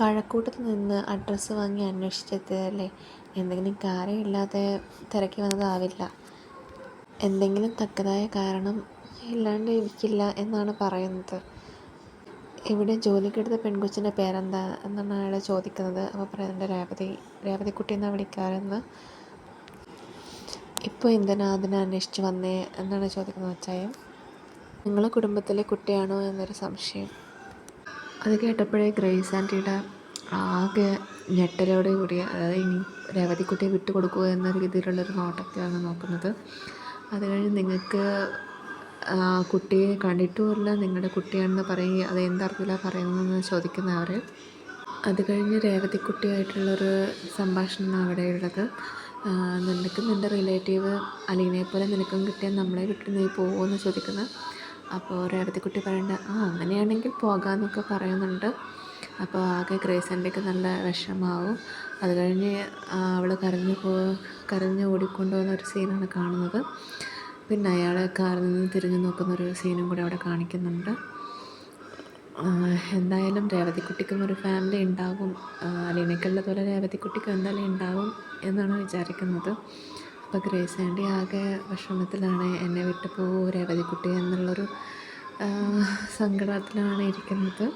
കഴക്കൂട്ടത്ത് നിന്ന് അഡ്രസ്സ് വാങ്ങി അന്വേഷിച്ചെത്തിയതല്ലേ. എന്തെങ്കിലും കാര്യമില്ലാതെ തിരക്കി വന്നതാവില്ല. എന്തെങ്കിലും തക്കതായ കാരണം ഇല്ലാണ്ട് ഇരിക്കില്ല എന്നാണ് പറയുന്നത്. ഇവിടെ ജോലിക്കെടുത്ത പെൺകൊച്ചിൻ്റെ പേരെന്താ എന്നാണ് അയാൾ ചോദിക്കുന്നത്. അപ്പോൾ പറയുന്നുണ്ട് രേവതിക്കുട്ടി എന്നാണ് വിളിക്കാറെന്ന്. ഇപ്പോൾ എന്തിനാ അതിനെ അന്വേഷിച്ച് വന്നേ എന്നാണ് ചോദിക്കുന്നത് അച്ചായൻ. നിങ്ങളെ കുടുംബത്തിലെ കുട്ടിയാണോ എന്നൊരു സംശയം. അത് കേട്ടപ്പോഴേ ഗ്രേസ് ആൻറ്റിയുടെ ആകെ ഞെട്ടലോട് കൂടിയ, അതായത് ഇനി രേവതിക്കുട്ടിയെ വിട്ടുകൊടുക്കുക എന്ന രീതിയിലുള്ളൊരു നോട്ടത്തിലാണ് നോക്കുന്നത്. അത് കഴിഞ്ഞ് നിങ്ങൾക്ക് കുട്ടിയെ കണ്ടിട്ടുമില്ല, നിങ്ങളുടെ കുട്ടിയാണെന്ന് പറയുക, അത് എന്തർത്ഥത്തിലാണ് പറയുന്നതെന്ന് ചോദിക്കുന്നവർ. അത് കഴിഞ്ഞ് രേവതിക്കുട്ടിയായിട്ടുള്ളൊരു സംഭാഷണമാണ് അവിടെയുള്ളത്. നിനക്ക് നിൻ്റെ റിലേറ്റീവ് അലീനയെ പോലെ നിനക്കും കിട്ടിയാൽ നമ്മളെ വിട്ട് നീ പോകുമോ എന്ന് ചോദിക്കുന്നത്. അപ്പോൾ രേവതിക്കുട്ടി പറയേണ്ട അങ്ങനെയാണെങ്കിൽ പോകാമെന്നൊക്കെ പറയുന്നുണ്ട്. അപ്പോൾ ആകെ ഗ്രേസ് ആൻറ്റിക്ക് നല്ല വിഷമാവും. അത് കഴിഞ്ഞ് അവൾ കരഞ്ഞ് ഓടിക്കൊണ്ടുപോകുന്ന ഒരു സീനാണ് കാണുന്നത്. പിന്നെ അയാളെ കാറിൽ നിന്ന് തിരിഞ്ഞു നോക്കുന്നൊരു സീനും കൂടെ അവിടെ കാണിക്കുന്നുണ്ട്. എന്തായാലും രേവതിക്കുട്ടിക്കും ഒരു ഫാമിലി ഉണ്ടാകും, അലീനയ്ക്കുള്ളതുപോലെ രേവതിക്കുട്ടിക്കും എന്തായാലും ഉണ്ടാകും എന്നാണ് വിചാരിക്കുന്നത്. അപ്പോൾ ഗ്രേസ് ആൻറ്റി ആകെ വിഷമത്തിലാണ്. എന്നെ വിട്ടു പോകുമോ രേവതിക്കുട്ടി എന്നുള്ളൊരു സങ്കടത്തിലാണ് ഇരിക്കുന്നത്.